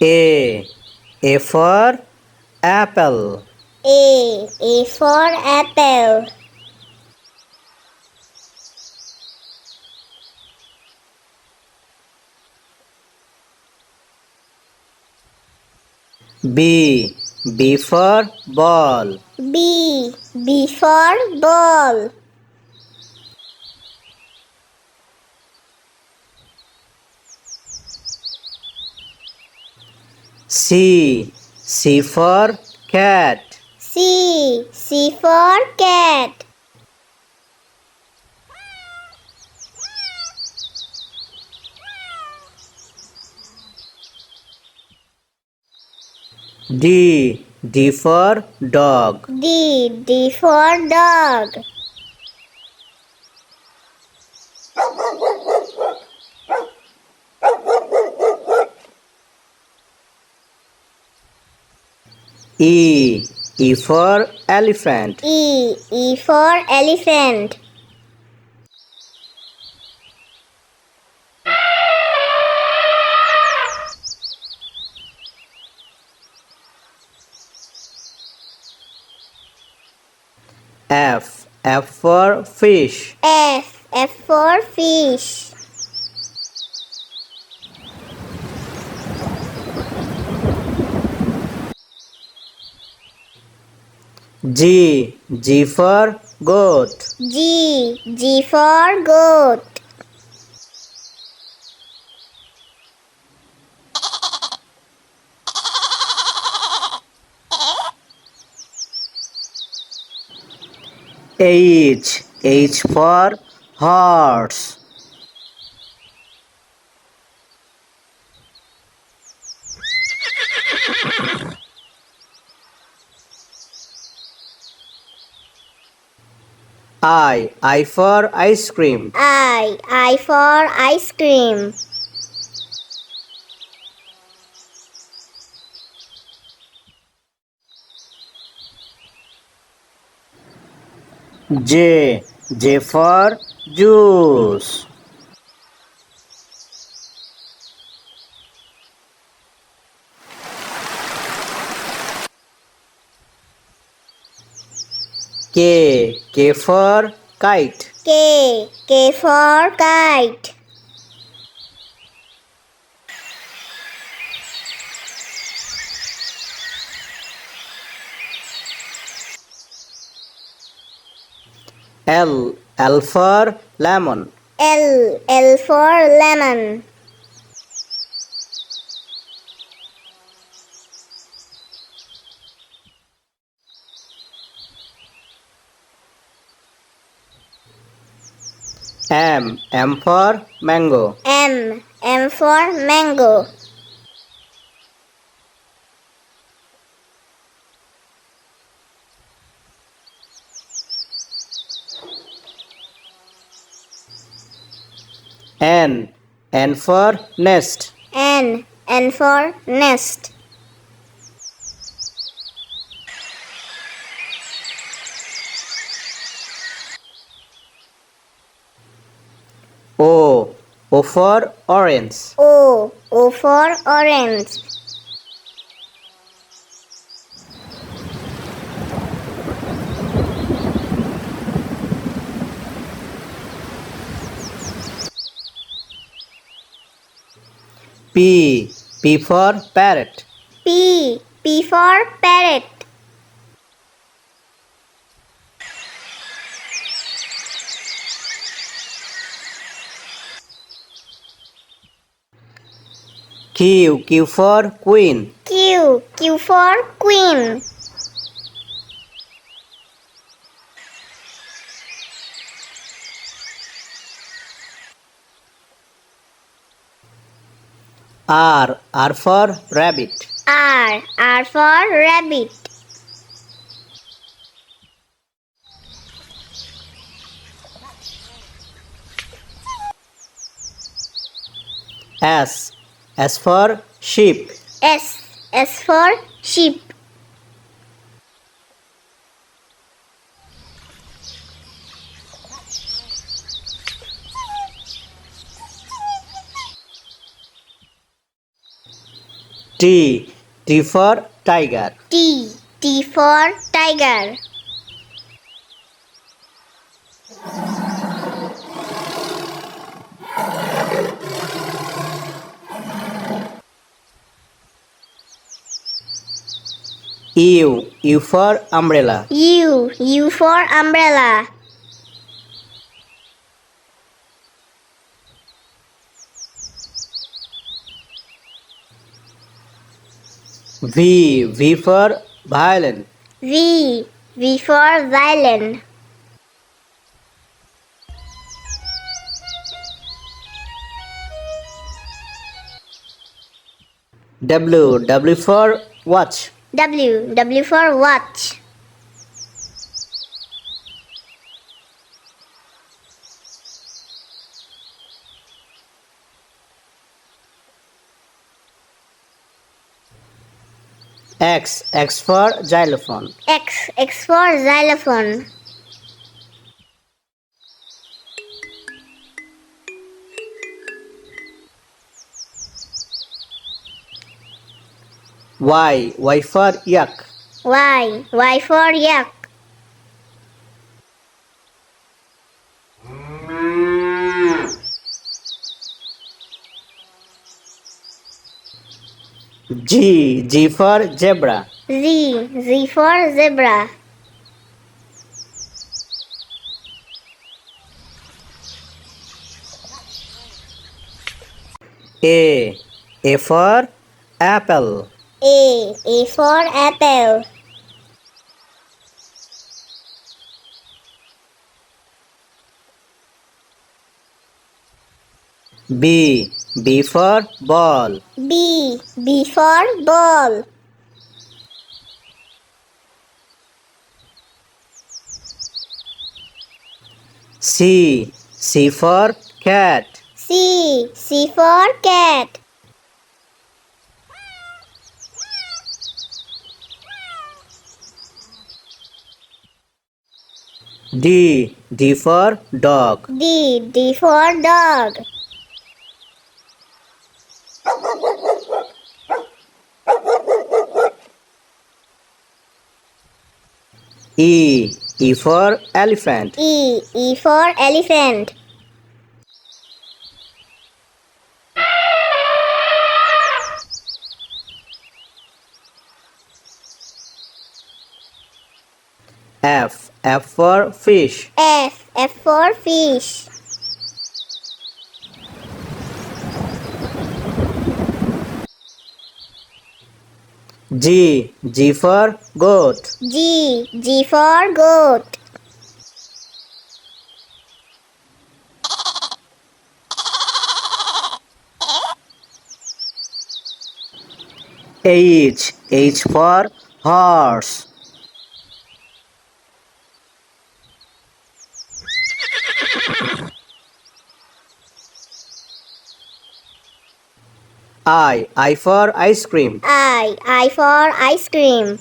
A. A for apple. A for apple. B. B for ball. B for ball. C. C for cat. C for cat. D. D for dog. D for dog. E. E for elephant. E for elephant. F. F for fish. F for fish. G. G for goat. G for goat. H. H for horse. I for ice cream. I for ice cream. J. J for juice. K. K for kite. K for kite. L. L for lemon. L for lemon. M. M for mango. M for mango. N. N for nest. N for nest. O. O for orange. O for orange. P. P for parrot. P for parrot. Q. Q for queen. Q for queen. R. R for rabbit. R for rabbit. S. S for sheep. S for sheep. T. T for tiger. T. T for tiger. U. U for umbrella. U. U for umbrella. V. V for violin. V. V for violin. W. W for watch. W. W for watch. X. X for xylophone. X. X for xylophone. Y. Y for yak. Y. Y for yak. G. G for zebra. Z. Z for zebra. A. A for apple. A. A for apple. B. B for ball. B. B for ball. C. C for cat. C. C for cat. D. D for dog. D. D for dog. E. E for elephant. E. E for elephant. F. F for fish. F. F for fish. G. G for goat. G. G for goat. H. H for horse. I for ice cream. I for ice cream.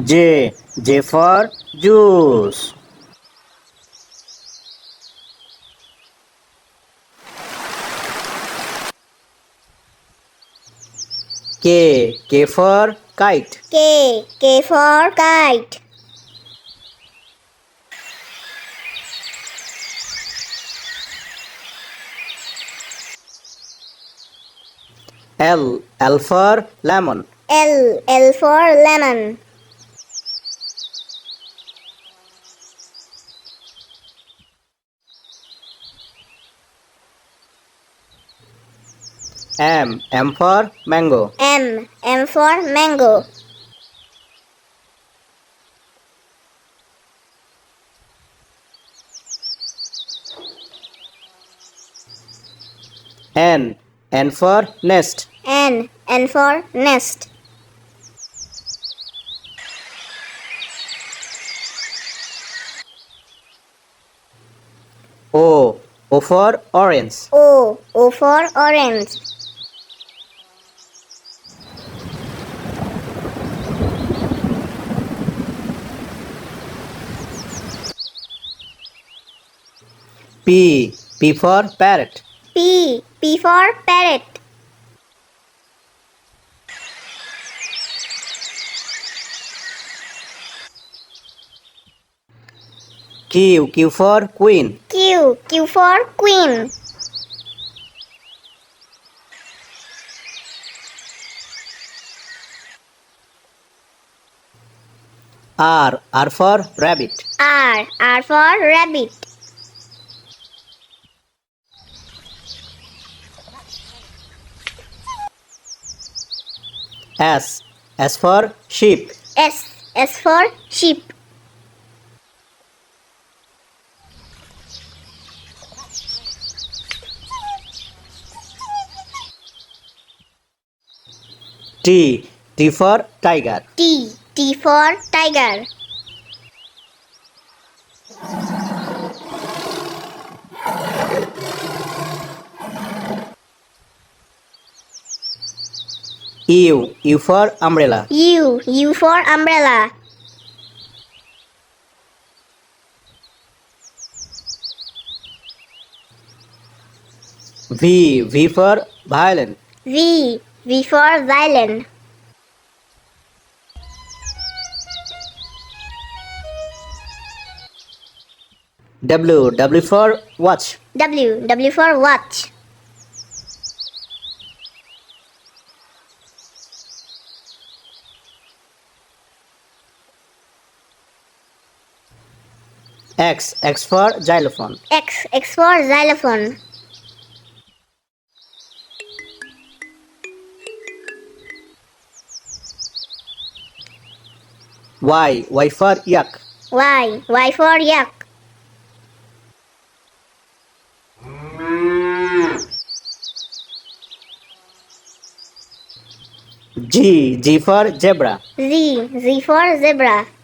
J. J for juice. K. K for kite. K. K for kite. L. L for lemon. L. L for lemon. M. M for mango. M. M for mango. N. N for nest. N. N for nest. O. O for orange. O. O for orange. P. P for parrot. P. P for parrot. Q. Q for queen. Q. Q for queen. R. R for rabbit. R. R for rabbit. S. S for sheep. S. S for sheep. T. T for tiger. T. T for tiger. U. U for umbrella. U. U for umbrella. V. V for violin. V. V for violin. W. W for watch. W. W for watch. X. X for xylophone. X. X for xylophone. Y. Y for yak. Y. Y for yak. G. G for zebra. Z. Z for zebra.